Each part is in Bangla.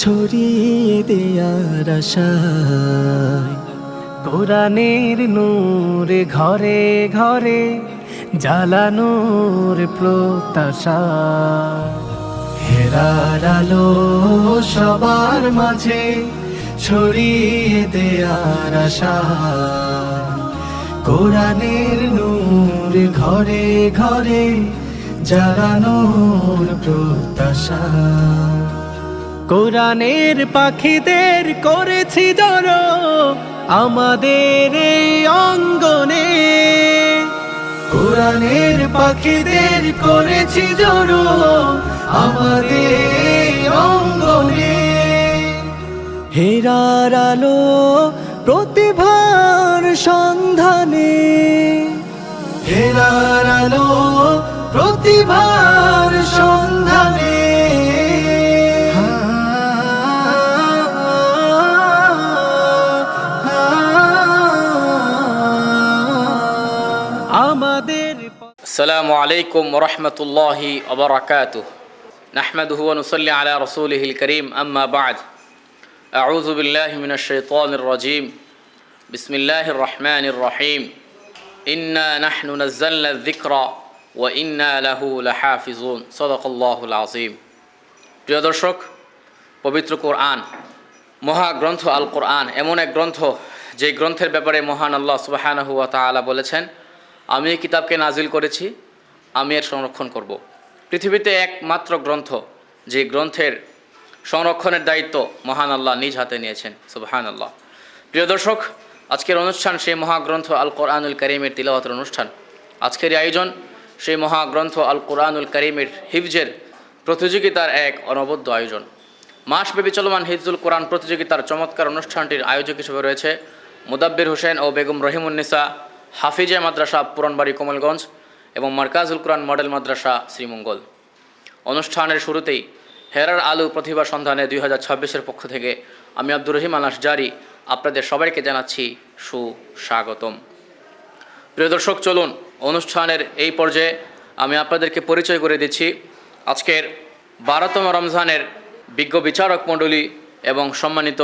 ছড়িয়ে দেয়ার আশায়, কোরআনের নূরে ঘরে ঘরে জ্বালানোর প্রত্যাশা। হেরার আলো সবার মাঝে ছড়িয়ে দেয়ার আশা, কোরআনের নূর ঘরে ঘরে জ্বালানোর প্রত্যাশা। কোরআনের পাখিদের করেছি জড়ো আমাদের এই অঙ্গনে, কোরআনের পাখিদের করেছি জড়ো আমাদের এই অঙ্গনে। হেরার আলো প্রতিভার সন্ধানে, হেরার আলো প্রতিভার সন্ধানে। আমাদের আসসালামু আলাইকুম ওয়া রাহমাতুল্লাহি ওয়া বারাকাতুহু। নাহমাদুহু ওয়া নুসাল্লি আলা রাসূলিহিল কারীম, আম্মা বা'দ। আউযু বিল্লাহি মিনাশ শাইতানির রাজীম। বিসমিল্লাহির রহমানির রহিম। ইন্না নাহনু নাযালনা যিকরা ওয়া ইন্না লাহু লাহাফিজুন। সাদাকাল্লাহুল আযীম। প্রিয় দর্শক, পবিত্র কোরআন, মহাগ্রন্থ আল কোরআন এমন এক গ্রন্থ যে গ্রন্থের ব্যাপারে মহান আল্লাহ সুবহানাহু ওয়া তাআলা বলেছেন, আমি এই কিতাবকে নাজিল করেছি, আমি এর সংরক্ষণ করব। পৃথিবীতে একমাত্র গ্রন্থ যে গ্রন্থের সংরক্ষণের দায়িত্ব মহান আল্লাহ নিজ হাতে নিয়েছেন। সুবহানাল্লাহ। প্রিয় দর্শক, আজকের অনুষ্ঠান সেই মহাগ্রন্থ আল কোরআনুল কারীমের তিলাওয়াতের অনুষ্ঠান। আজকের আয়োজন সেই মহাগ্রন্থ আল কোরআনুল কারীমের হিফজের প্রতিযোগিতার এক অনবদ্য আয়োজন। মাসব্যাপী চলমান হিফজুল কোরআন প্রতিযোগিতার চমৎকার অনুষ্ঠানটির আয়োজক হিসেবে রয়েছে মুদাব্বির হোসেন ও বেগম রহিমুন্নিসা হাফিজা মাদ্রাসা পুরানবাড়ি কোমলগঞ্জ এবং মার্কাজুল কোরআন মডেল মাদ্রাসা শ্রীমঙ্গল। অনুষ্ঠানের শুরুতেই হেরার আলো প্রতিভা সন্ধানে 2026-এর পক্ষ থেকে আমি আব্দুর রহিম আল আশজারি আপনাদের সবাইকে জানাচ্ছি সুস্বাগতম। প্রিয় দর্শক, চলুন অনুষ্ঠানের এই পর্যায়ে আমি আপনাদেরকে পরিচয় করে দিচ্ছি আজকের 12তম রমজানের বিজ্ঞ বিচারক মণ্ডলী এবং সম্মানিত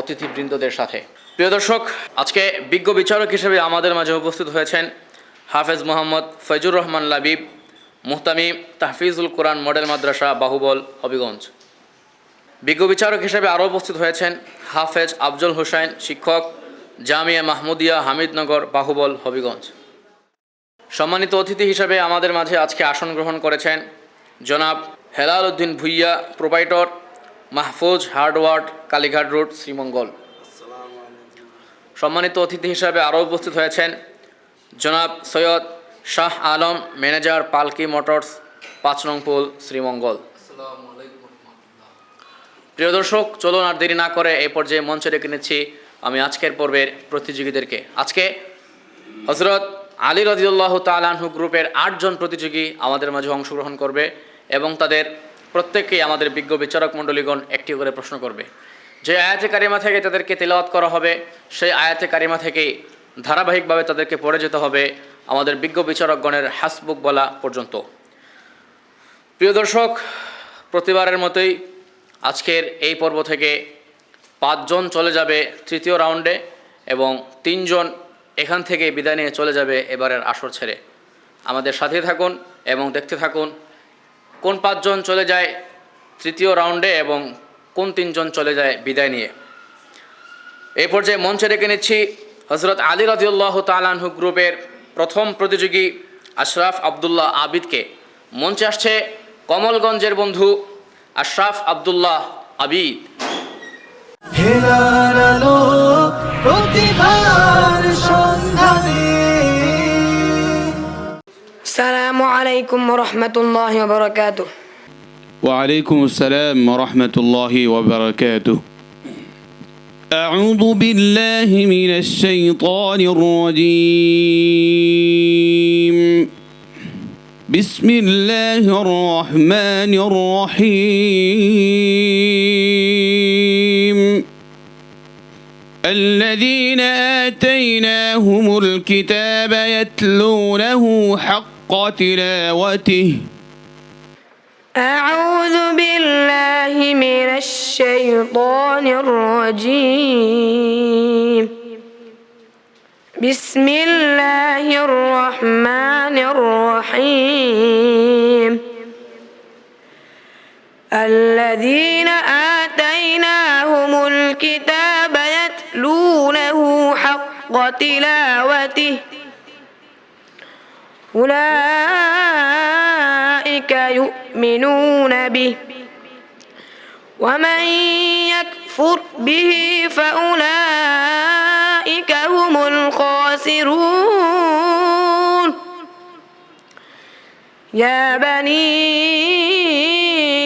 অতিথিবৃন্দদের সাথে। প্রিয় দর্শক, আজকে বিজ্ঞ বিচারক হিসেবে আমাদের মাঝে উপস্থিত হয়েছেন হাফেজ মোহাম্মদ ফয়জুর রহমান লাবিব, মুহতামি তাহফিজুল কোরআন মডেল মাদ্রাসা বাহুবল হবিগঞ্জ। বিজ্ঞ বিচারক হিসেবে আরও উপস্থিত হয়েছেন হাফেজ আফজল হোসেন, শিক্ষক, জামিয়া মাহমুদিয়া হামিদনগর বাহুবল হবিগঞ্জ। সম্মানিত অতিথি হিসেবে আমাদের মাঝে আজকে আসন গ্রহণ করেছেন জনাব Helal Uddin Bhuiyan, proprietor, Mahfuz hardware, Kalighat road, Sreemangal. সম্মানিত অতিথি হিসাবে আরও উপস্থিত হয়েছেন জনাব সৈয়দ শাহ আলম, ম্যানেজার, পালকি মোটরস, 5 নং পোল, শ্রীমঙ্গল। প্রিয় দর্শক, চলুন আর দেরি না করে এই পর্যায়ে মঞ্চে ডেকে নিচ্ছি আমি আজকের পর্বের প্রতিযোগীদেরকে। আজকে হযরত আলী রাদিয়াল্লাহু তাআলা আনহু গ্রুপের 8 জন প্রতিযোগী আমাদের মাঝে অংশগ্রহণ করবে এবং তাদের প্রত্যেককেই আমাদের বিজ্ঞ বিচারক মণ্ডলীগণ একটি করে প্রশ্ন করবে। যে আয়াতে কারিমা থেকে তাদেরকে তেলাওয়াত করা হবে সেই আয়াতে কারিমা থেকেই ধারাবাহিকভাবে তাদেরকে পড়ে যেতে হবে আমাদের বিজ্ঞ বিচারকগণের হাসবুক বলা পর্যন্ত। প্রিয় দর্শক, প্রতিবারের মতোই আজকের এই পর্ব থেকে 5 জন চলে যাবে তৃতীয় রাউন্ডে এবং 3 জন এখান থেকে বিদায় নিয়ে চলে যাবে এবারের আসর ছেড়ে। আমাদের সাথে থাকুন এবং দেখতে থাকুন কোন 5 জন চলে যায় তৃতীয় রাউন্ডে এবং কোন 3 জন চলে যায় বিদায় নিয়ে। এই পর্যায়ে মঞ্চে ডেকে নিচ্ছি হযরত আলী রাদিয়াল্লাহু তাআলা আনহু গ্রুপের প্রথম প্রতিযোগী আশরাফ আব্দুল্লাহ আবিদকে। মঞ্চে আসছে কমলগঞ্জের বন্ধু আশরাফ আব্দুল্লাহ আবিদ। হেরার আলো প্রতিভার সন্ধানে। আসসালামু আলাইকুম ওয়া রাহমাতুল্লাহি ওয়া বারাকাতুহু। وعليكم السلام ورحمة الله وبركاته. أعوذ بالله من الشيطان الرجيم. بسم الله الرحمن الرحيم. الذين آتيناهم الكتاب يتلونه حق تلاوته أعوذ بالله من الشيطان الرجيم بسم الله الرحمن الرحيم الذين آتيناهم الكتاب يتلونه حق تلاوته أولئك يؤمنون به ومن يكفر به فأولئك هم الخاسرون يا بني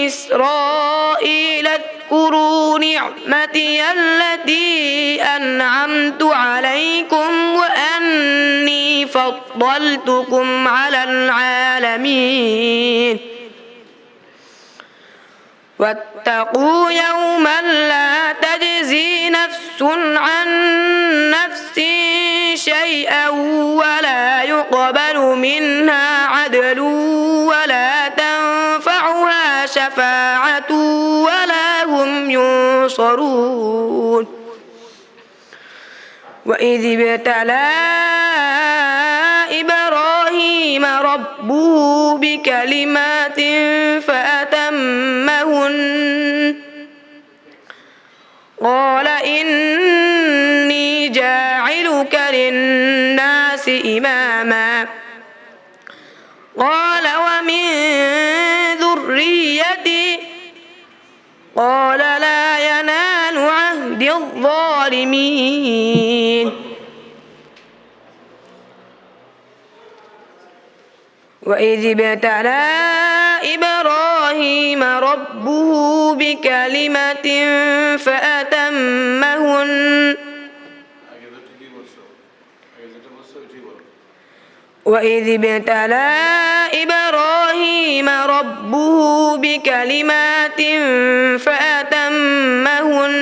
إسرائيل اذكروا نعمتي التي أنعمت عليكم وأني فضلتكم على العالمين واتقوا يوما لا تجزي نفس عن نفس شيئا ولا يقبل منها عدل ولا تنفعها شفاعة ولا هم ينصرون وإذ ابتلى إبراهيم ربه بكلمات فأتمهن قال إني جاعلك للناس إماما قال ومن ذريتي قال لا ينال عهد الظالمين وإذ ابتلى إبراهيم ربه بكلمة فأتمهن وإذ ابتلى إبراهيم ربه بكلمات فأتمهن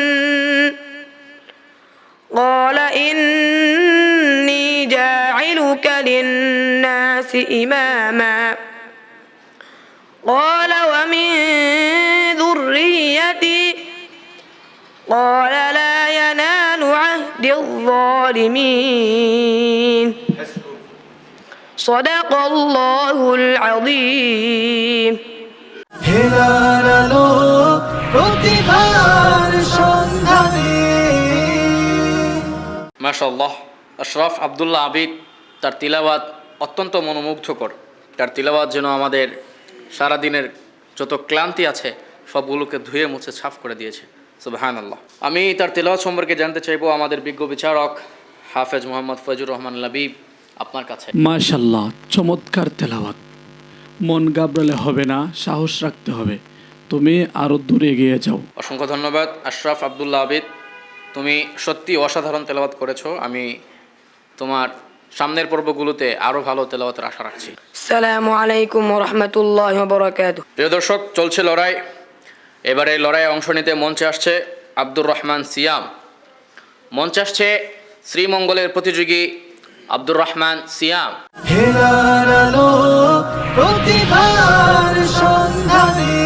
قال إني جاعلك للناس إماما قال ومن ذريتي قال لا ينال عهد الظالمين صدق الله العظيم হেলার আলো প্রতিভার সন্ধানে মাশাআল্লাহ। আশরাফ আব্দুল্লাহ আবিদ, তার তিলাওয়াত অত্যন্ত মনোমুগ্ধকর। তার তিলাওয়াত যেন আমাদের সারাদিনের যত ক্লান্তি আছে সবগুলোকে ধুয়ে মুছে সাফ করে দিয়েছে। সুবহানাল্লাহ। আমি তার তিলাওয়াত সম্পর্কে জানতে চাইবো আমাদের বিজ্ঞ বিচারক হাফেজ মোহাম্মদ ফয়জুর রহমান লাবিব আপনার কাছে। মাশাল্লাহ, চমৎকার তেলাওয়াত। মন ঘাবড়ালে হবে না, সাহস রাখতে হবে। তুমি আরো দূরে এগিয়ে যাও। অসংখ্য ধন্যবাদ আশরাফ আব্দুল্লাহ আবিদ, তুমি সত্যি অসাধারণ তেলাওয়াত করেছো। আমি তোমার সামনের পর্বগুলোতে আরও ভালো তেলাওয়াতের আশা রাখছি। আসসালামু আলাইকুম ওয়া রাহমাতুল্লাহি ওয়া বারাকাতুহু। প্রিয় দর্শক, চলছে লড়াই। এবারে লড়াইয়ে অংশ নিতে মঞ্চে আসছে আব্দুর রহমান সিয়াম। মঞ্চে আসছে শ্রীমঙ্গলের প্রতিযোগী আব্দুর রহমান সিয়াম। হেলার আলো প্রতিভার সন্ধানে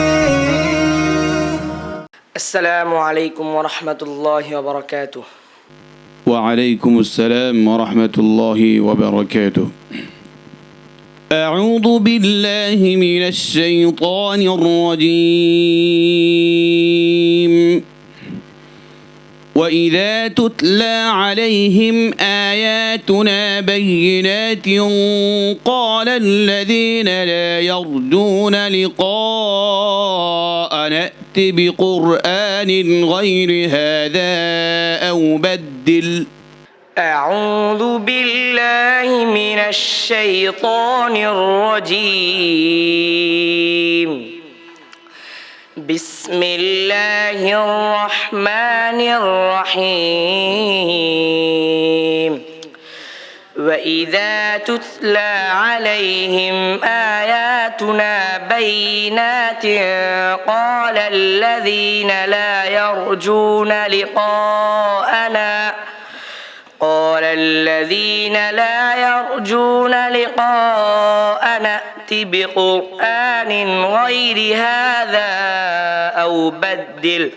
আসসালামু আলাইকুম ওয়া রাহমাতুল্লাহি ওয়া বারাকাতুহু। وعليكم السلام ورحمة الله وبركاته. أعوذ بالله من الشيطان الرجيم. وإذا تتلى عليهم آياتنا بينات قال الذين لا يرجون لقاءنا ائت بقرآن غير هذا أو بدل. أعوذ بالله من الشيطان الرجيم. بسم الله الرحمن الرحيم. وإذا تتلى عليهم آياتنا بينات قال الذين لا يرجون لقاءنا بقرآن غير هذا أو بدل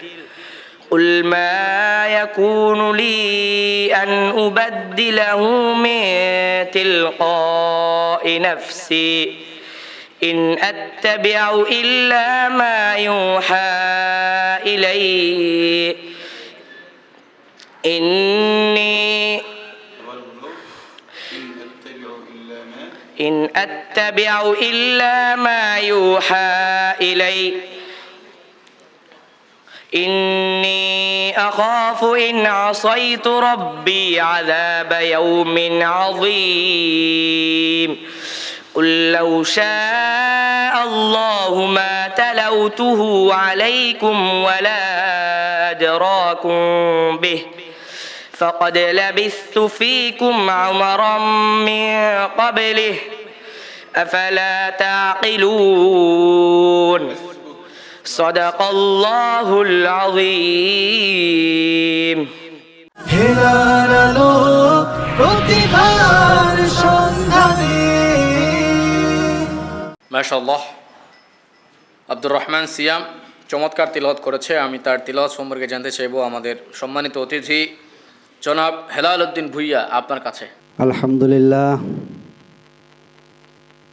قل ما يكون لي أن أبدله من تلقاء نفسي إن أتبع إلا ما يوحى إلي إن أتبع إلا ما يوحى إلي إني أخاف إن عصيت ربي عذاب يوم عظيم قل لو شاء الله ما تلوته عليكم ولا أدراكم به فقد لبثت فيكم عمرا من قبله أفلا تعقلون صدق الله العظيم হেলার আলো প্রতিভার সন্ধানে মাশাআল্লাহ, আব্দুর রহমান সিয়াম চমৎকার তিলাওয়াত করেছে। আমি তার তিলাওয়াত সম্পর্কে জানতে চাইব আমাদের সম্মানিত অতিথি জনাব হেলাল উদ্দিন ভুইয়া, আপনার কাছে। আলহামদুলিল্লাহ,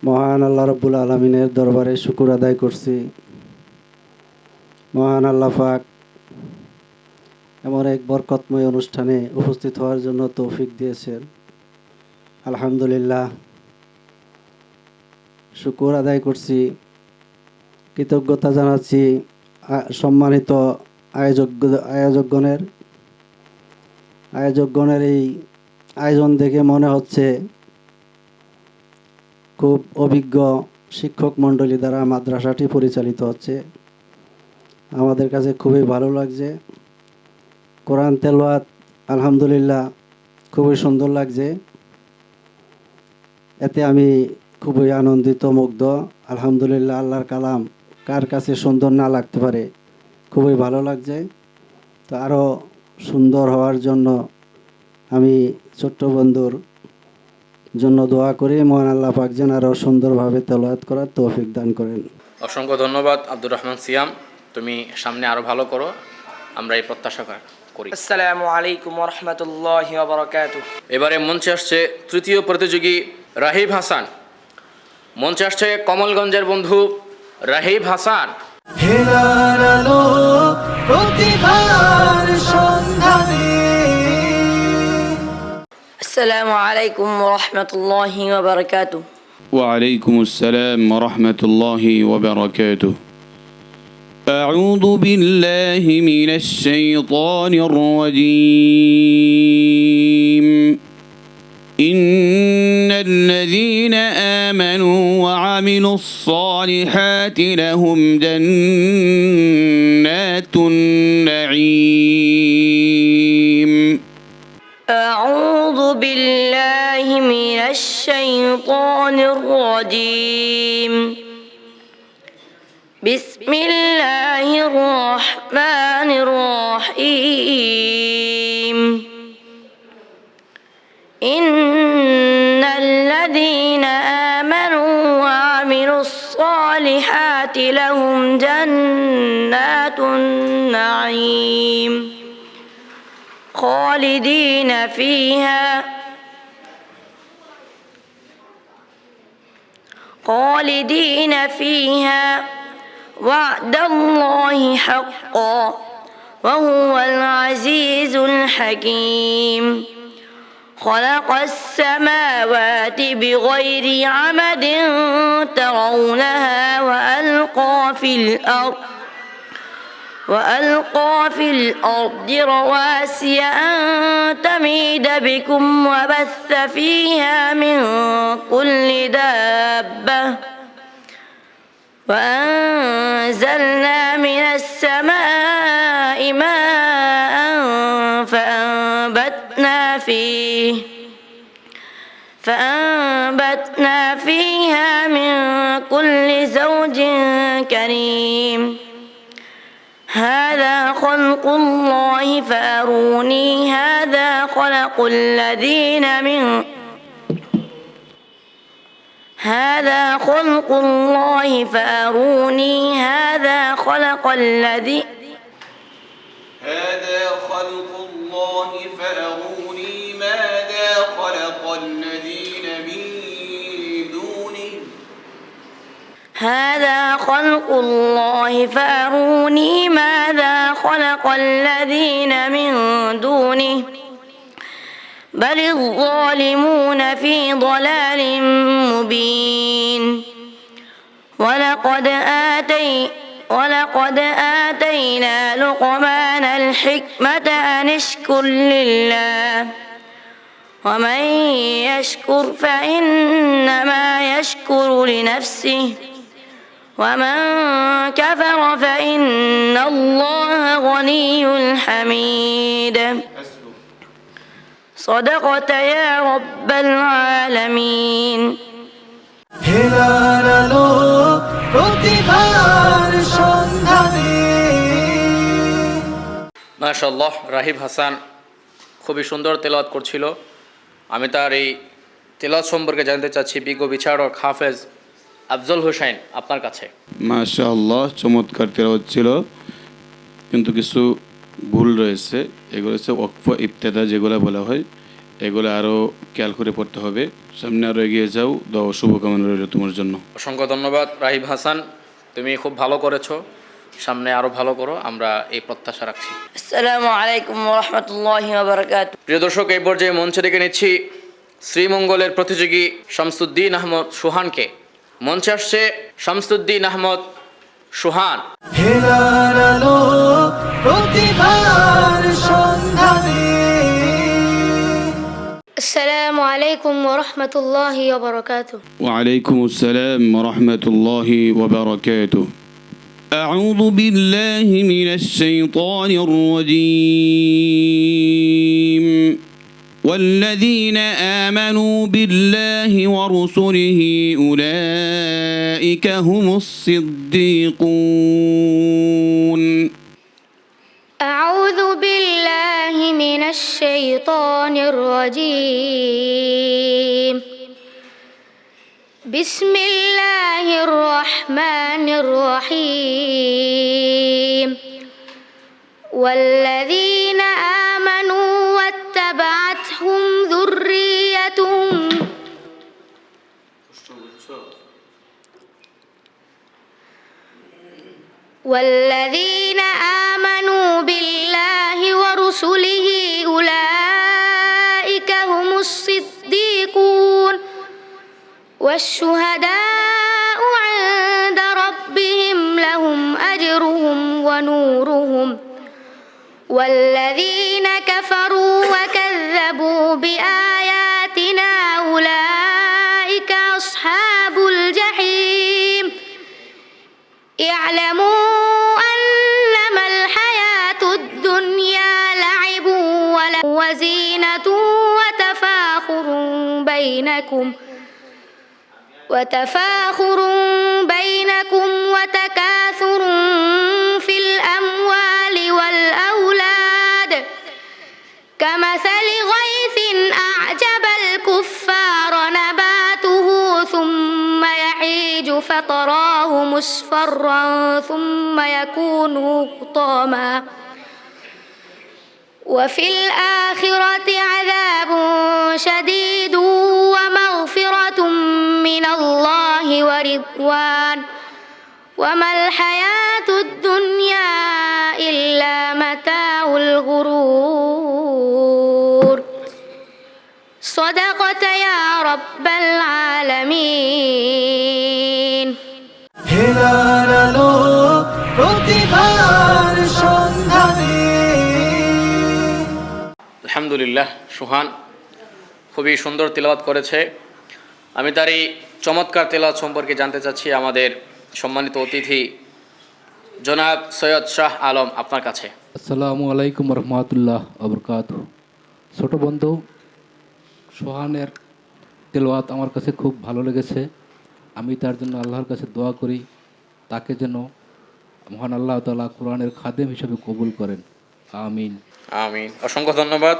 মহান আল্লাহ রব্বুল আলমিনের দরবারে শুকুর আদায় করছি। মহান আল্লাহ পাক এমন এক বরকতময় অনুষ্ঠানে উপস্থিত হওয়ার জন্য তৌফিক দিয়েছেন। আলহামদুলিল্লাহ, শুকুর আদায় করছি, কৃতজ্ঞতা জানাচ্ছি সম্মানিত আয়োজকগণের এই আয়োজন দেখে মনে হচ্ছে খুব অভিজ্ঞ শিক্ষক মণ্ডলী দ্বারা মাদ্রাসাটি পরিচালিত হচ্ছে। আমাদের কাছে খুবই ভালো লাগছে। কোরআন তেলাওয়াত আলহামদুলিল্লাহ খুবই সুন্দর লাগছে, এতে আমি খুবই আনন্দিত, মুগ্ধ। আলহামদুলিল্লাহ, আল্লাহর কালাম কার কাছে সুন্দর না লাগতে পারে, খুবই ভালো লাগছে। তো আরও সুন্দর হওয়ার জন্য আমি ছোট্ট বন্ধুর জন্য দোয়া করি, মহান আল্লাহ পাক যেন আরও সুন্দরভাবে তেলাওয়াত করার তৌফিক দান করেন। অসংখ্য ধন্যবাদ আব্দুর রহমান সিয়াম, তুমি সামনে আরও ভালো করো, আমরা এই প্রত্যাশা করি। আসসালামু আলাইকুম ওয়া রাহমাতুল্লাহি ওয়া বারাকাতুহু। এবারে মঞ্চে আসছে তৃতীয় প্রতিযোগী রাহিব হাসান। মঞ্চে আসছে কমলগঞ্জের বন্ধু রাহিব হাসান। হেলার আলো প্রতিভার সন্ধানে আসসালামু আলাইকুম ওয়া রাহমাতুল্লাহি ওয়া বারাকাতুহু। وعليكم السلام ورحمة الله وبركاته. أعوذ بالله من الشيطان الرجيم. إن الذين آمنوا وعملوا الصالحات لهم جنات النعيم. أعوذ بالله من الشيطان الرجيم. بسم الله الرحمن الرحيم. إن الذين آمنوا وعملوا الصالحات لهم جنات النعيم خالدين فيها وعد الله حقا وهو العزيز الحكيم. خلق السماوات بغير عمد ترونها وألقى في الأرض رواسي أن تميد بكم وبث فيها من كل دابة وأنزلنا من السماء ماء فأنبتنا فيها من كل زوج كريم. هذا خلق الله فأروني هذا خلق الله فأروني هذا خلق الذي هذا خلق الله فأروني ماذا خلق الذين من دونه هذا خلق الله فأروني ماذا خلق الذين من دونه بل الظالمون في ضلال مبين ولقد آتينا لقمان الحكمة أن اشكر لله ومن يشكر فإنما يشكر لنفسه ومن كفر فإن الله غني حميد صدقت يا رب العالمين হেলার আলো প্রতিভার সন্ধানে মাশাআল্লাহ, রাহিব হাসান খুবই সুন্দর তেলাওয়াত করছিল। আমি তার এই তেলাওয়াত সম্পর্কে জানতে চাচ্ছি বিজ্ঞ বিচারক হাফেজ আফজল হোসেন আপনার কাছে। মাশাআল্লাহ, চমৎকার তেলাওয়াত ছিল, কিন্তু কিছু ভুল রয়েছে। এগুলো হচ্ছে ওয়াকফ ইবতেদা যেগুলো বলা হয়, এগুলো আরও খেয়াল করে পড়তে হবে। সামনে আরও এগিয়ে যাও, দাও, শুভকামনা রইল তোমার জন্য। অসংখ্য ধন্যবাদ রাহিব হাসান, তুমি খুব ভালো করেছো, সামনে আরও ভালো করো, আমরা এই প্রত্যাশা রাখছি। আসসালামু আলাইকুম ওয়া রাহমাতুল্লাহি ওয়া বারাকাতুহু। প্রিয় দর্শক, এই পর্যায়ে মঞ্চে ডেকে নিচ্ছি শ্রীমঙ্গলের প্রতিযোগী শামসুদ্দিন আহমদ সুহানকে। মঞ্চে আসছে শামসুদ্দিন আহমদ সুহান। হেলার আলো প্রতিভার সন্ধানে السلام عليكم ورحمة الله وبركاته. وعليكم السلام ورحمة الله وبركاته. أعوذ بالله من الشيطان الرجيم. والذين آمنوا بالله ورسله أولئك هم الصديقون. أعوذ بالله من الشيطان الرجيم. بسم الله الرحمن الرحيم. والذين آمنوا واتبعتهم ذريتهم والذين آمنوا بالله ورسله أولئك هم الصديقون والشهداء عند ربهم لهم أجرهم ونورهم والذين كفروا وكذبوا بآياتنا أولئك أصحاب الجحيم. اعلموا أنما الحياة الدنيا لعب وزينة وتكاثر في الأموال والأولاد كمثل غيث أعجب الكفار نباته ثم يحيج فتراه مصفرا ثم يكون حطاما وفي الآخرة عذاب شديد ومغفرة من الله ورضوان وما الحياة الدنيا إلا متاع الغرور. صدقت يا رب العالمين. হেলার আলো প্রতিভার সন্ধানে আলহামদুলিল্লাহ, সুহান খুবই সুন্দর তেলাওয়াত করেছে। আমি তার এই চমৎকার তেলাওয়াত সম্পর্কে জানতে চাচ্ছি আমাদের সম্মানিত অতিথি জনাব সৈয়দ শাহ আলম আপনার কাছে। আসসালামু আলাইকুম রহমতুল্লাহ আবরকাত। ছোট বন্ধু সোহানের তেলাওয়াত আমার কাছে খুব ভালো লেগেছে। আমি তার জন্য আল্লাহর কাছে দোয়া করি, তাকে যেন মহান আল্লাহ তাআলা কোরআনের খাদেম হিসেবে কবুল করেন। আমিন আমিন। অসংখ্য ধন্যবাদ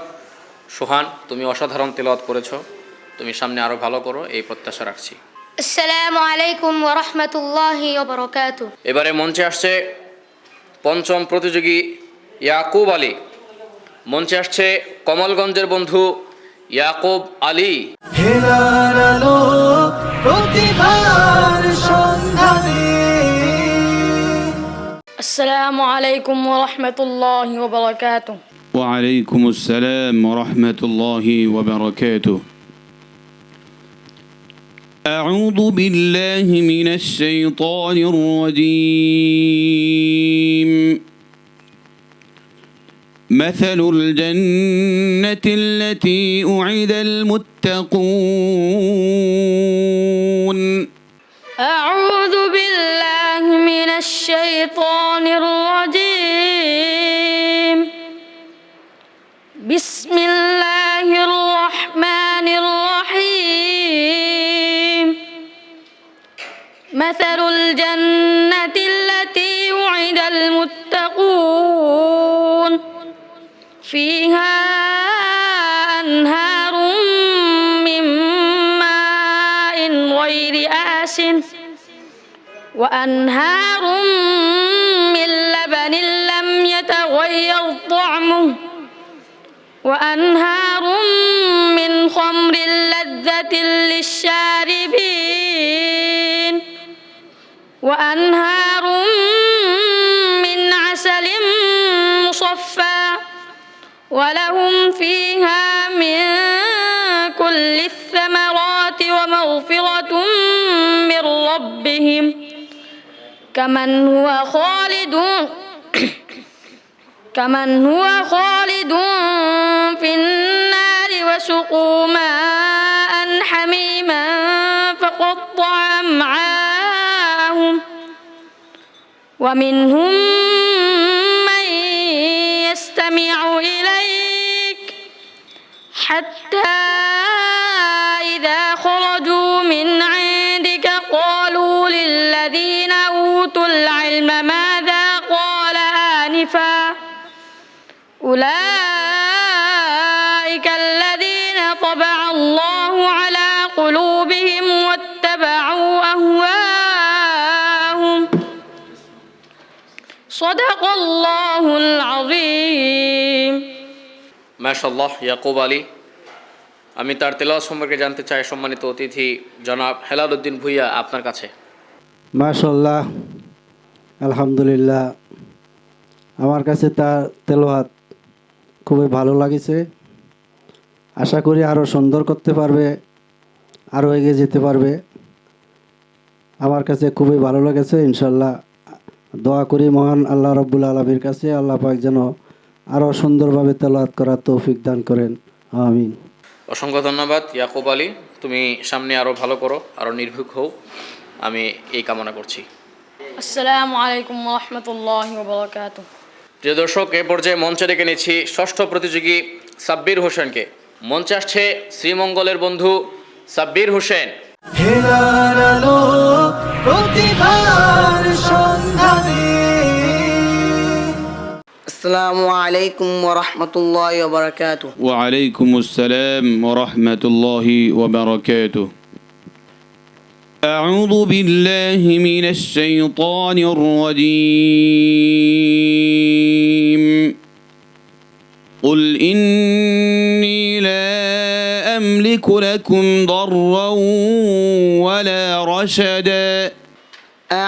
সুহান, তুমি অসাধারণ তেলাওয়াত করেছো, তুমি সামনে আরও ভালো করো, এই প্রত্যাশা রাখছি। السلام عليكم ورحمة الله وبركاته এবারে মঞ্চে আসছে পঞ্চম প্রতিযোগী ইয়াকুব আলী। মঞ্চে আসছে কমলগঞ্জের বন্ধু ইয়াকুব আলী। হেলার আলো প্রতিভার সন্ধানে। السلام عليكم ورحمة الله وبركاته وعليكم السلام ورحمة الله وبركاته. أعوذ بالله من الشيطان الرجيم. مثل الجنة التي أُعِدَ المتقون. أعوذ بالله من الشيطان الرجيم. بسم الله الرحمن الرحيم. مثل الجنة التي وعد المتقون فيها أنهار من ماء غير آسن وأنهار من لبن لم يتغير طعمه وأنهار من خمر لذة للشاربين وأنهار من عسل مصفى ولهم فيها من كل الثمرات ومغفرة من ربهم كمن هو خالد في النار وسقوا ماء حميما فقطع أمعاءهم ومنهم من يستمع إليك حتى إذا خرجوا من عندك قالوا للذين أوتوا العلم ماذا قال آنفا أولئك الذين طبع الله على قلوبهم واتبعوا أهواءهم صدق الله العظيم মাশাআল্লাহ ইয়াকুব আলী। আমি তার তেলাওয়াত সম্পর্কে জানতে চাই সম্মানিত অতিথি জনাব হেলাল উদ্দিন ভুইয়া আপনার কাছে। মাশাআল্লাহ, আলহামদুলিল্লাহ, আমার কাছে তার তেলাওয়াত খুবই ভালো লাগছে। আশা করি আরও সুন্দর করতে পারবে, আরও এগিয়ে যেতে পারবে। আমার কাছে খুবই ভালো লেগেছে। ইনশাল্লাহ দোয়া করি মহান আল্লাহ রব্বুল আলামিনের কাছে আল্লাহ পাক যেন আরও সুন্দরভাবে তেলাওয়াত করার তৌফিক দান করেন, আমিন। অসংখ্য ধন্যবাদ ইয়াকুব আলী, তুমি সামনে আরও ভালো করো, আরও নির্ভীক হও, আমি এই কামনা করছি। আসসালামু আলাইকুম ওয়া রাহমাতুল্লাহি ওয়া বারাকাতুহু। প্রিয় দর্শক, এ পর্যায়ে মঞ্চে ডেকে নিচ্ছি ষষ্ঠ প্রতিযোগী সাব্বির হোসেনকে। মঞ্চে আসছে শ্রীমঙ্গলের বন্ধু সাব্বির হোসেন। হেলার আলো প্রতিভার সন্ধানে। আসসালামু আলাইকুম ওয়া রাহমাতুল্লাহি ওয়া বারাকাতুহু। وعليكم السلام ورحمة الله وبركاته. أعوذ بالله من الشيطان الرجيم. قل إني لا أملك لكم ضرا ولا رشدا.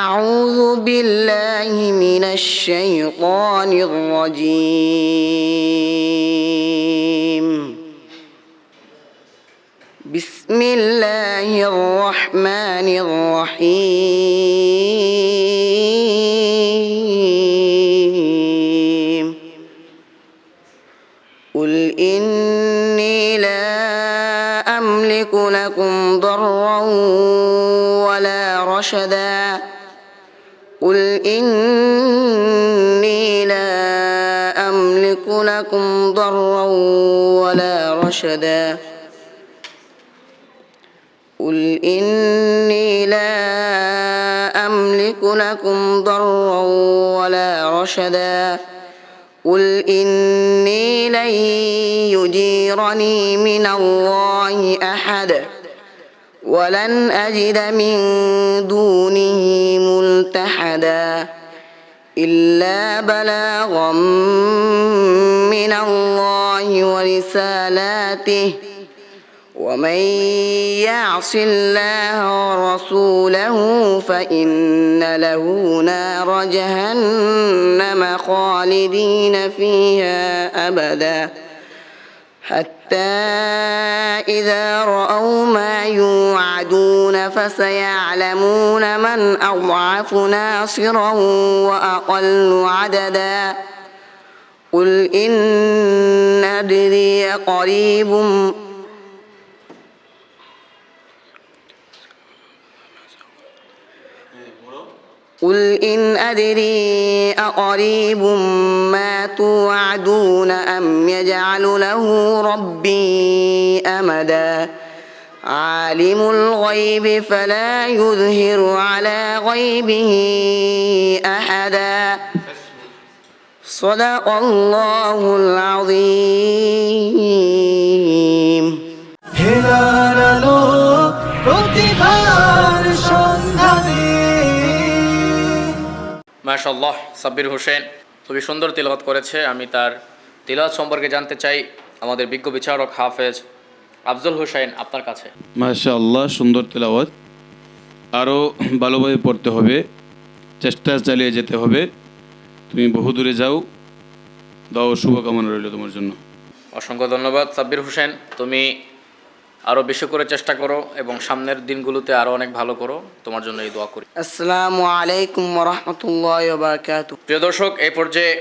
أعوذ بالله من الشيطان الرجيم. بسم الله الرحمن الرحيم. قل إني لا أملك لكم ضرا ولا رشدا. قل إني لا أملك لكم ضرا ولا رشدا. قل إني لا أملك لكم ضرا ولا رشدا. قل إني لن يجيرني من الله أحد ولن أجد من دونه ملتحدا إلا بلاغا من الله ورسالاته ومن يعص الله ورسوله فإن له نار جهنم خالدين فيها أبدا حتى إذا رأوا ما يوعدون فسيعلمون من أضعف ناصرا وأقل عددا قل إن أدري قريب قل إن أدري أقريب ما توعدون أم يجعل له ربي أمدا عالم الغيب فلا يظهر على غيبه أحدا صدق الله العظيم হেলার আলো প্রতিভার সন্ধানে মাশাআল্লাহ, সাব্বির হোসেন খুবই সুন্দর তিলাওয়াত করেছে। আমি তার তিলাওয়াত সম্পর্কে জানতে চাই আমাদের বিজ্ঞ বিচারক হাফেজ আফজল হোসেন আপনার কাছে। মাশাআল্লাহ, সুন্দর তেলাওয়াত। আরও ভালোভাবে পড়তে হবে, চেষ্টা চালিয়ে যেতে হবে। তুমি বহু দূরে যাও, দাও, শুভকামনা রইল তোমার জন্য। অসংখ্য ধন্যবাদ সাব্বির হোসেন। তুমি আরও বেশি করে চেষ্টা করো এবং সামনের দিনগুলোতে আরও অনেক ভালো করো, তোমার জন্য এই দোয়া করি। আসসালামু আলাইকুম ওয়া রাহমাতুল্লাহি ওয়া বারাকাতুহু। প্রিয় দর্শক, এই পর্যায়ে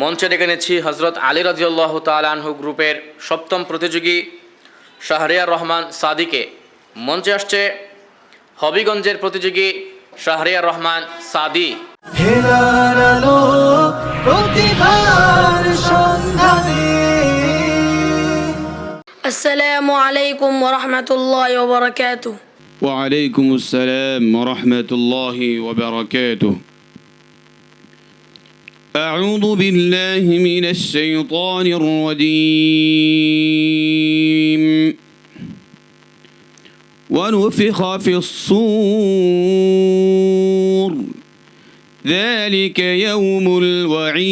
মঞ্চে ডেকে এনেছি হজরত আলী রাদিয়াল্লাহু তাআলা আনহু গ্রুপের সপ্তম প্রতিযোগী শাহরিয়ার রহমান সাদিকে। মঞ্চে আসছে হবিগঞ্জের প্রতিযোগী শাহরিয়ার রহমান সাদি। হেলার আলো প্রতিভার সন্ধানে السلام عليكم ورحمة الله وبركاته. وعليكم السلام ورحمة الله وبركاته. أعوذ بالله من الشيطان الرجيم. ونفخ في الصور ذلك يوم الوعيد.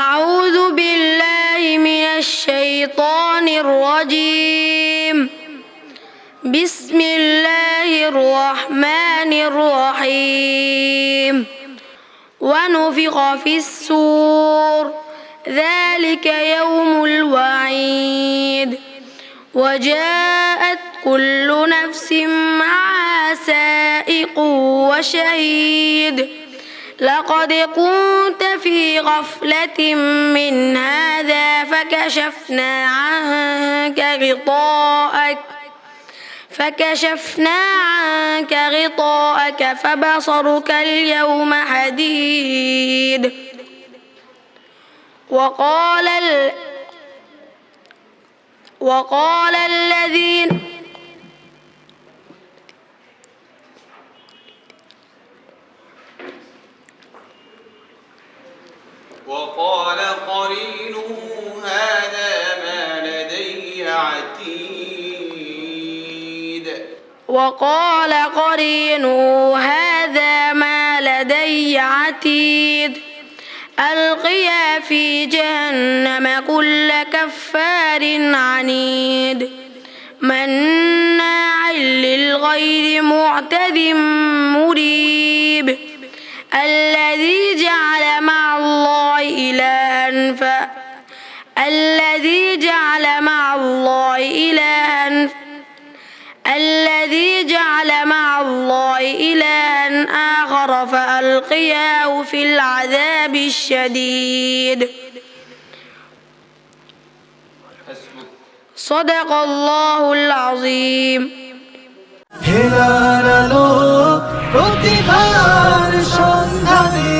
أعوذ بالله من الشيطان الرجيم. بسم الله الرحمن الرحيم. ونفخ في الصور ذلك يوم الوعيد. وجاءت كل نفس معها سائق وشهيد. لقد كنت في غفلة من هذا فكشفنا عنك غطاءك فبصرك اليوم حديد. وقال الذين وقال قرينه هذا ما لدي عتيد. وقال قرينه هذا ما لدي عتيد. ألقيا في جهنم كل كفار عنيد. مناع للغير معتد مريب. الذي جعل مع الله إلها آخر فألقياه في العذاب الشديد. صدق الله العظيم. হেলার আলো প্রতিভার সন্ধানে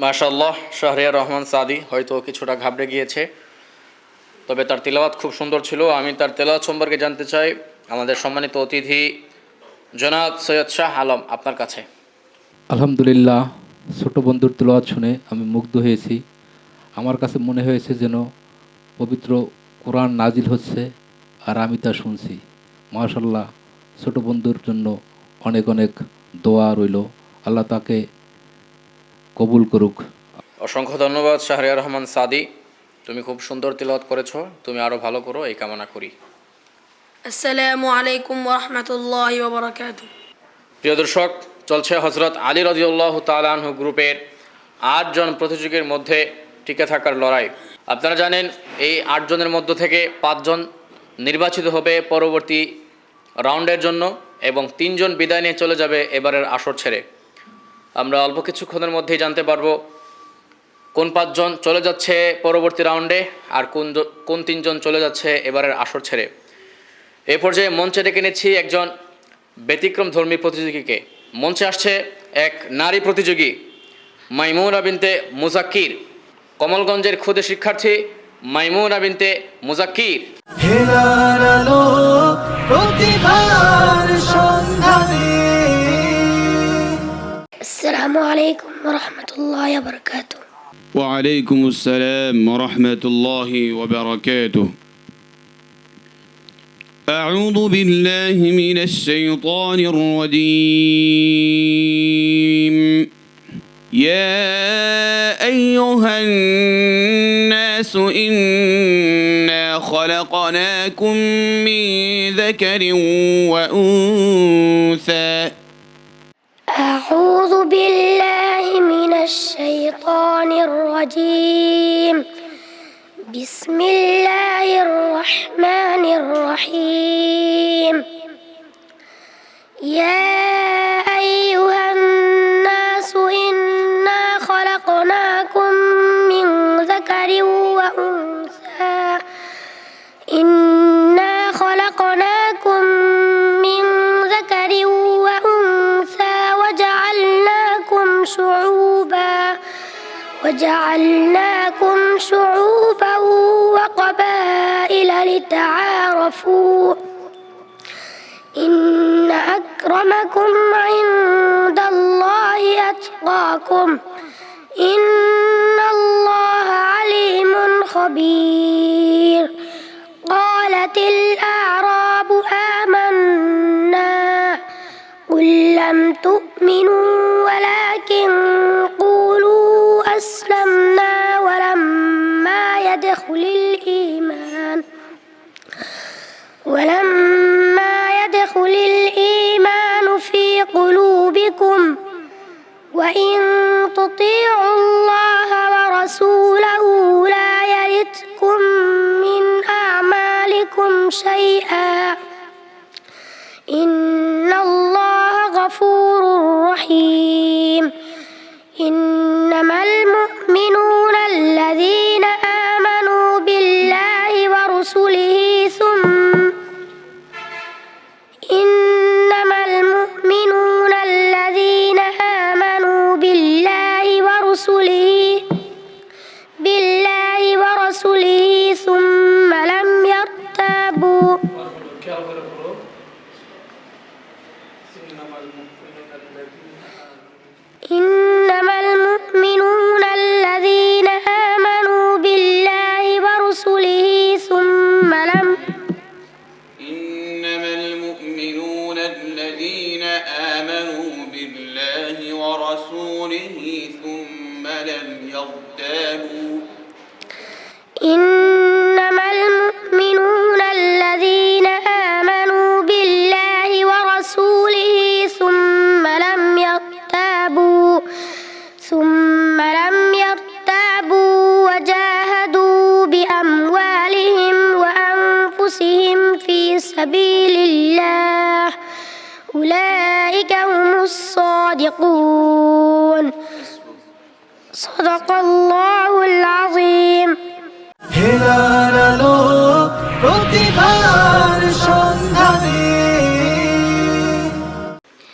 মাশাআল্লাহ, শাহরিয়ার রহমান সাদি হয়তো কিছুটা ঘাবড়ে গিয়েছে, তবে তার তেলাওয়াত খুব সুন্দর ছিল। আমি তার তেলাওয়াত সম্পর্কে জানতে চাই আমাদের সম্মানিত অতিথি জনাব সৈয়দ শাহ আলম আপনার কাছে। আলহামদুলিল্লাহ, ছোট বন্ধুর তেলাওয়াত শুনে আমি মুগ্ধ হয়েছি। আমার কাছে মনে হয়েছে যেন পবিত্র কোরআন নাজিল হচ্ছে আর আমি তা শুনছি। মাশাআল্লাহ, ছোট বন্ধুর জন্য অনেক অনেক দোয়া রইল, আল্লাহ তাকে কবুল করুক। অসংখ্য ধন্যবাদ শাহরিয়ার রহমান সাদি, তুমি খুব সুন্দর তিলাওয়াত করেছো, তুমি আরও ভালো করো এই কামনা করি। আসসালামু আলাইকুম ওয়া রাহমাতুল্লাহি ওয়া বারাকাতুহু। প্রিয় দর্শক, চলছে হজরত আলী রাদিয়াল্লাহু তাআলা আনহু গ্রুপের 8 জন প্রতিযোগীর মধ্যে টিকে থাকার লড়াই। আপনারা জানেন এই 8 জনের মধ্য থেকে 5 জন নির্বাচিত হবে পরবর্তী রাউন্ডের জন্য এবং 3 জন বিদায় নিয়ে চলে যাবে এবারের আসর ছেড়ে। আমরা অল্প কিছুক্ষণের মধ্যেই জানতে পারবো কোন 5 জন চলে যাচ্ছে পরবর্তী রাউন্ডে আর কোন 3 জন চলে যাচ্ছে এবারের আসর ছেড়ে। এ পর্যায়ে মঞ্চে ডেকে নিচ্ছি একজন ব্যতিক্রম ধর্মী প্রতিযোগীকে। মঞ্চে আসছে এক নারী প্রতিযোগী মাইমুনা বিনতে মুজাক্কির, কমলগঞ্জের ক্ষুদে শিক্ষার্থী মাইমুনা বিনতে মুজাক্কির। হেলার আলো প্রতিভার সন্ধানে। আসসালামু আলাইকুম ওয়া রাহমাতুল্লাহি ওয়া বারাকাতুহু। وعليكم السلام ورحمة الله وبركاته. أعوذ بالله من الشيطان الرجيم. يا أيها الناس إنا خلقناكم من ذكر وأنثى. أعوذ بالله من الشيطان الرجيم. بسم الله الرحمن الرحيم. يا أيها الناس إنا خلقناكم من ذكر وأنثى. إنا خلقناكم من ذكر وأنثى وجعلناكم شعوبا وقبائل لتعارفوا. إن أكرمكم عند الله أتقاكم. إن الله عليم خبير. قالت الأعراب آمنا قل لم تؤمنوا ولكن قولوا أسلمنا ولما يدخل الإيمان في قلوبكم وإن تطيعوا الله ورسوله لا يلتكم من أعمالكم شيئا. إن الله غفور رحيم. إنما المؤمنون الذين آمنوا بالله ورسله ثم لم يرتابوا. إنما المؤمنون الذين آمنوا بالله ورسله ثم لم يرتابوا. إنما المؤمنون الذين آمنوا بالله ورسوله ثم لم يرتابوا وجاهدوا بأموالهم وأنفسهم في سبيل الله أولئك هم الصادقون. صدق الله العظيم. হেলার আলো প্রতিভার সন্ধানে।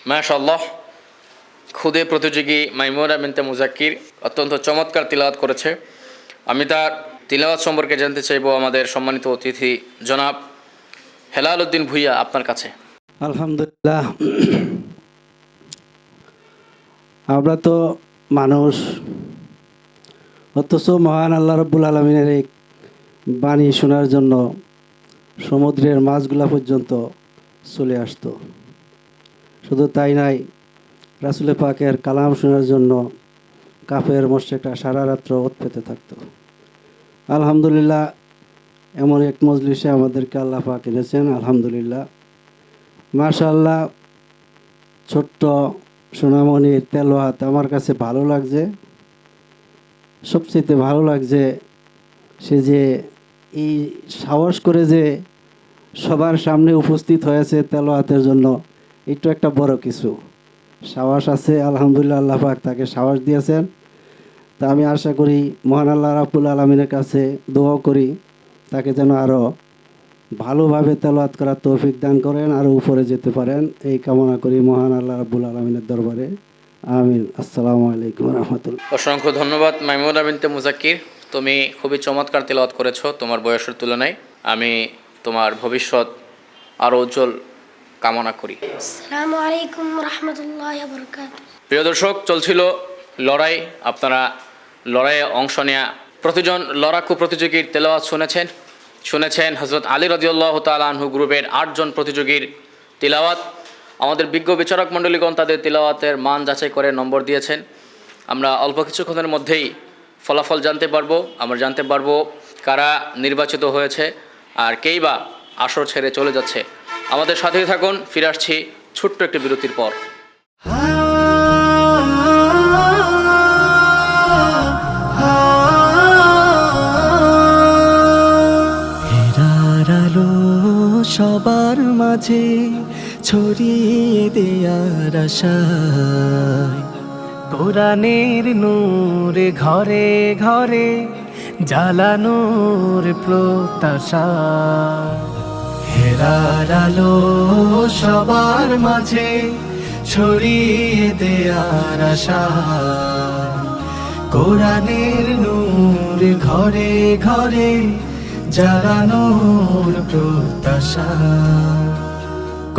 মাশাআল্লাহ, খুদে প্রতিযোগী মাইমুনা বিনতে মুজাক্কির অত্যন্ত চমৎকার তিলাওয়াত করেছে। আমি তার তিলাওয়াত সম্পর্কে জানতে চাইব আমাদের সম্মানিত অতিথি জনাব হেলাল উদ্দিন ভুইয়া, আপনার কাছে। আলহামদুলিল্লাহ, আমরা তো মানুষ, অথচ মহান আল্লাহ রাব্বুল আলামিনের এই বাণী শোনার জন্য সমুদ্রের মাছগুলা পর্যন্ত চলে আসতো। শুধু তাই নাই, রাসূল পাকের কালাম শোনার জন্য কাফের মুশরিকরা সারা রাত্র ওত পেতে থাকতো। আলহামদুলিল্লাহ, এমন এক মজলিসে আমাদেরকে আল্লাহ পাক এনেছেন। আলহামদুলিল্লাহ, মাশাআল্লাহ। ছোট্ট সোনামণির তেলাওয়াত আমার কাছে ভালো লাগছে। সবচেয়ে ভালো লাগছে সে যে এই সাহস করে যে সবার সামনে উপস্থিত হয়েছে তেলাওয়াতের জন্য, একটু একটা বড় কিছু সাহস আছে। আলহামদুলিল্লাহ, আল্লাহ পাক তাকে সাহস দিয়েছেন। তা আমি আশা করি মহান আল্লাহ রাব্বুল আলামিনের কাছে দোয়া করি তাকে যেন আরও ভালোভাবে তেলাওয়াত করার তৌফিক দান করেন, আরও উপরে যেতে পারেন, এই কামনা করি মহান আল্লাহ রাব্বুল আলামিনের দরবারে। আমিন। আসসালামু আলাইকুম রহমতুল্লাহ। অসংখ্য ধন্যবাদ মাইমুনা বিনতে মুজাক্কির, তুমি খুবই চমৎকার তেলাওয়াত করেছো তোমার বয়সের তুলনায়। আমি তোমার ভবিষ্যৎ আরও উজ্জ্বল কামনা করি। আসসালামু আলাইকুম রহমতুল্লাহি ওয়া বারাকাতুহু। প্রিয় দর্শক, চলছিল লড়াই। আপনারা লড়াইয়ে অংশ নেওয়া প্রতিজন লড়াকু প্রতিযোগীর তেলাওয়াত শুনেছেন হযরত আলী রাদিয়াল্লাহু তাআলা আনহু গ্রুপের 8 জন প্রতিযোগীর তিলাওয়াত। আমাদের বিজ্ঞ বিচারক মণ্ডলীগণ তাদের তিলাওয়াতের মান যাচাই করে নম্বর দিয়েছেন। আমরা অল্প কিছুক্ষণের মধ্যেই ফলাফল জানতে পারবো। আমরা জানতে পারবো কারা নির্বাচিত হয়েছে আর কেই বা আসর ছেড়ে চলে যাচ্ছে। আমাদের সাথেই থাকুন, ফিরে আসছি ছোট্ট একটি বিরতির পর। হেরার আলো সবার মাঝে ছড়িয়ে দেয়ার আশায়, কোরআনের নূর ঘরে ঘরে জ্বালানোর প্রত্যাশা। হেরার আলো সবার মাঝে ছড়িয়ে দেয়ার আশায়, কোরআনের নূর ঘরে ঘরে জ্বালানোর প্রত্যাশা।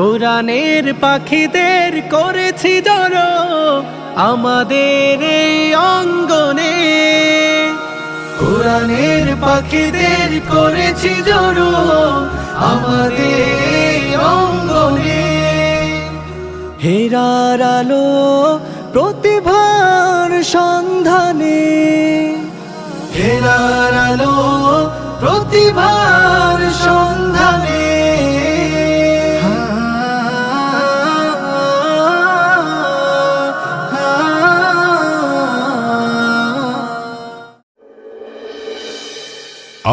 কোরআনের পাখিদের করেছি জড়ো আমাদের এই অঙ্গনে, কোরআনের পাখিদের করেছি জড়ো আমাদের এই অঙ্গনে। হেরার আলো প্রতিভার সন্ধানে, হেরার আলো প্রতিভার সন্ধানে।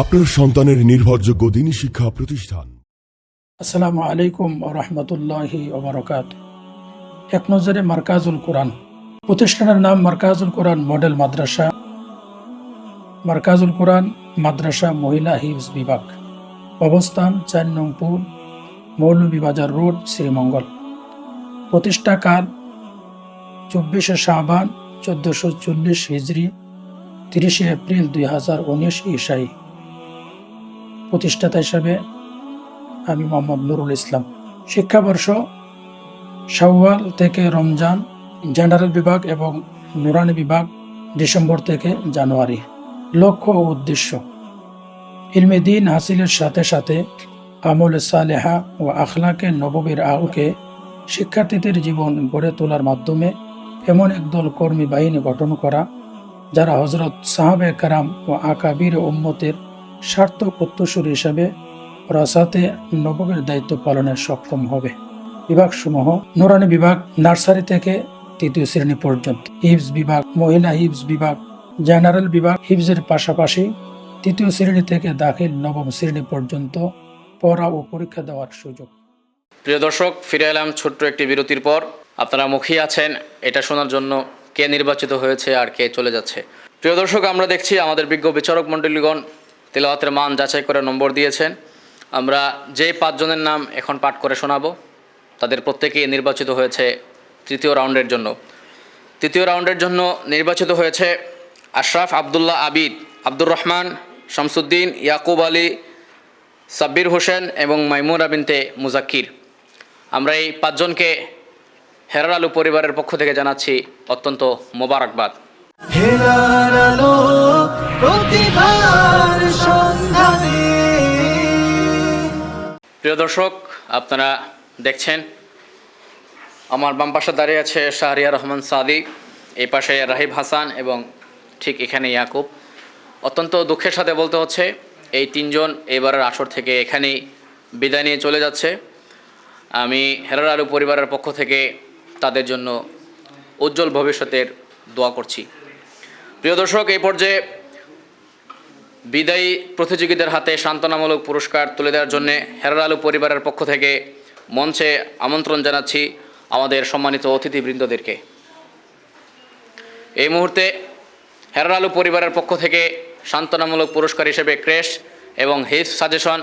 আপনার সন্তানের নির্ভরযোগ্য দিনী শিক্ষা প্রতিষ্ঠান। আসসালামু আলাইকুম ওয়া রাহমাতুল্লাহি ওয়া বারাকাতুহু। এক নজরে মারকাজুল কোরআন প্রতিষ্ঠানের নাম মারকাজুল কোরআন মডেল মাদ্রাসা, মারকাজুল কোরআন মাদ্রাসা মহিলা হিফজ বিভাগ, অবস্থান 4 নং পুল, মৌলভীবাজার রোড, শ্রীমঙ্গল। প্রতিষ্ঠাকাল 24 শাবান 1440 হিজরি, 30 এপ্রিল 2019 ঈশাই। প্রতিষ্ঠাতা হিসাবে আমি মোহাম্মদ নুরুল ইসলাম। শিক্ষাবর্ষ শাওয়াল থেকে রমজান, জেনারেল বিভাগ এবং নুরানি বিভাগ ডিসেম্বর থেকে জানুয়ারি। লক্ষ্য ও উদ্দেশ্য: ইলমে দ্বীন হাসিলের সাথে সাথে আমলে সালেহা ও আখলাকে নববীর আলোকে শিক্ষার্থীদের জীবন গড়ে তোলার মাধ্যমে এমন একদল কর্মী বাহিনী গঠন করা যারা হযরত সাহাবে কেরাম ও আকাবির উম্মতের সার্থক উত্তরসূরি হিসাবে রাসাতে নববীর দায়িত্ব পালনে সক্ষম হবে। বিভাগসমূহ: নুরানি বিভাগ নার্সারি থেকে 3য় শ্রেণী পর্যন্ত, হিফজ বিভাগ, মহিলা হিফজ বিভাগ, জেনারেল বিভাগ হিফজের পাশাপাশি 3য় শ্রেণী থেকে দাখিল 9ম শ্রেণী পর্যন্ত পড়া ও পরীক্ষা দেওয়ার সুযোগ। প্রিয় দর্শক, ফিরে এলাম ছোট্ট একটি বিরতির পর। আপনারা মুখিয়ে আছেন এটা শোনার জন্য কে নির্বাচিত হয়েছে আর কে চলে যাচ্ছে। প্রিয় দর্শক, আমরা দেখছি আমাদের বিজ্ঞ বিচারক মণ্ডলীগণ তেলাওয়াতের মান যাচাই করে নম্বর দিয়েছেন। আমরা যে 5 জনের নাম এখন পাঠ করে শোনাবো তাদের প্রত্যেকেই নির্বাচিত হয়েছে তৃতীয় রাউন্ডের জন্য। তৃতীয় রাউন্ডের জন্য নির্বাচিত হয়েছে আশরাফ আবদুল্লাহ আবিদ, আব্দুর রহমান, শামসুদ্দিন, ইয়াকুব আলী, সাব্বির হোসেন এবং মাইমুনা বিনতে মুজাক্কির। আমরা এই 5 জনকে হেরার আলো পরিবারের পক্ষ থেকে জানাচ্ছি অত্যন্ত মোবারকবাদ। হেরার আলো প্রতিভার সন্ধানে। প্রিয় দর্শক, আপনারা দেখছেন আমার বাম পাশে দাঁড়িয়ে আছে শাহরিয়ার রহমান সাদি, এই পাশে রাহিব হাসান এবং ঠিক এখানে ইয়াকুব। অত্যন্ত দুঃখের সাথে বলতে হচ্ছে এই তিনজন এবারের আসর থেকে এখানেই বিদায় নিয়ে চলে যাচ্ছে। আমি হেরার আলু পরিবারের পক্ষ থেকে তাদের জন্য উজ্জ্বল ভবিষ্যতের দোয়া করছি। প্রিয় দর্শক, এই পর্যায়ে বিদায়ী প্রতিযোগীদের হাতে সান্ত্বনামূলক পুরস্কার তুলে দেওয়ার জন্য হেরার আলু পরিবারের পক্ষ থেকে মঞ্চে আমন্ত্রণ জানাচ্ছি আমাদের সম্মানিত অতিথিবৃন্দদেরকে। এই মুহূর্তে হেরার আলু পরিবারের পক্ষ থেকে সান্ত্বনামূলক পুরস্কার হিসেবে ক্রেশ এবং হিফজ সাজেশন,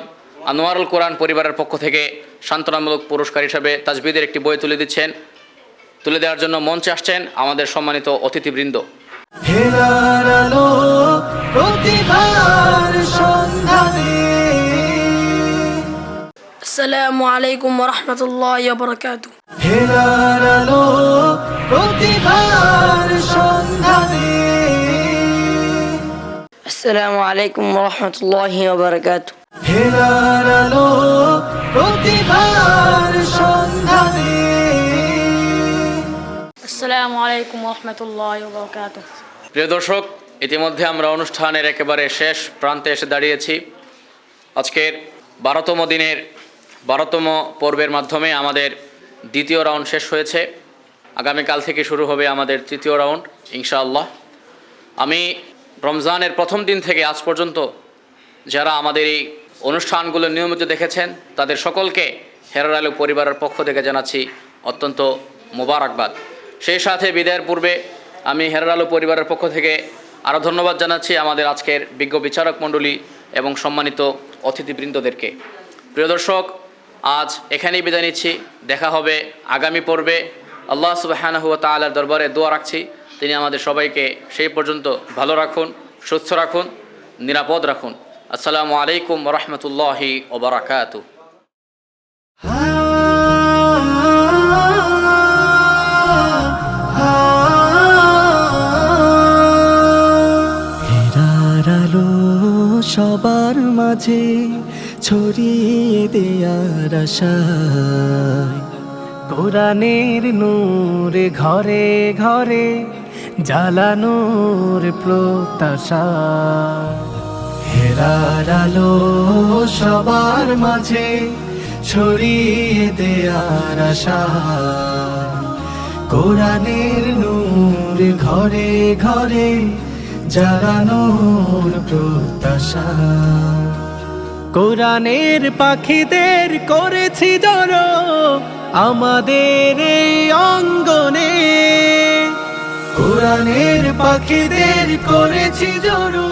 আনোয়ারুল কোরআন পরিবারের পক্ষ থেকে সান্ত্বনামূলক পুরস্কার হিসেবে তাজবিদের একটি বই তুলে দেওয়ার জন্য মঞ্চে আসছেন আমাদের সম্মানিত অতিথিবৃন্দ। হেরার আলো প্রতিভার সন্ধানে। আসসালামু আলাইকুম ওয়া রাহমাতুল্লাহি ওয়া বারাকাতুহু। হেরার আলো প্রতিভার সন্ধানে। আসসালামু আলাইকুম ওয়া রাহমাতুল্লাহি ওয়া বারাকাতুহু। হেরার আলো প্রতিভার সন্ধানে। আসসালামু আলাইকুম ওয়া রাহমাতুল্লাহি ওয়া বারাকাতুহু। প্রিয় দর্শক, ইতিমধ্যে আমরা অনুষ্ঠানের একেবারে শেষ প্রান্তে এসে দাঁড়িয়েছি। আজকের 12তম দিনের 12তম পর্বের মাধ্যমে আমাদের দ্বিতীয় রাউন্ড শেষ হয়েছে। আগামীকাল থেকে শুরু হবে আমাদের তৃতীয় রাউন্ড ইনশাআল্লাহ। আমি রমজানের প্রথম দিন থেকে আজ পর্যন্ত যারা আমাদের এই অনুষ্ঠানগুলো নিয়মিত দেখেছেন তাদের সকলকে হেরার আলু পরিবারের পক্ষ থেকে জানাচ্ছি অত্যন্ত মোবারকবাদ। সেই সাথে বিদায়ের পূর্বে আমি হেরার আলু পরিবারের পক্ষ থেকে আরও ধন্যবাদ জানাচ্ছি আমাদের আজকের বিজ্ঞ বিচারক মণ্ডলী এবং সম্মানিত অতিথিবৃন্দদেরকে। প্রিয় দর্শক, আজ এখানেই বিদায় নিচ্ছি। দেখা হবে আগামী পর্বে। আল্লাহ সুবহানাহু ওয়া তাআলার দরবারে দোয়া রাখছি তিনি আমাদের সবাইকে সেই পর্যন্ত ভালো রাখুন, সুস্থ রাখুন, নিরাপদ রাখুন। আসসালামু আলাইকুম ওয়া রাহমাতুল্লাহি ওয়া বারাকাতুহু। হেরার আলো সবার মাঝে ছড়িয়ে দেয়ার আশায়, কোরআনের নূর ঘরে ঘরে জ্বালানোর প্রত্যাশা। হেরার আলো সবার মাঝে ছড়িয়ে দেয়ার আশায়, কোরআনের নূর ঘরে ঘরে জ্বালানোর প্রত্যাশা। কোরআনের পাখিদের করেছি জড়ো আমাদের এই অঙ্গনে, কোরআনের পাখিদের করেছি জড়ো।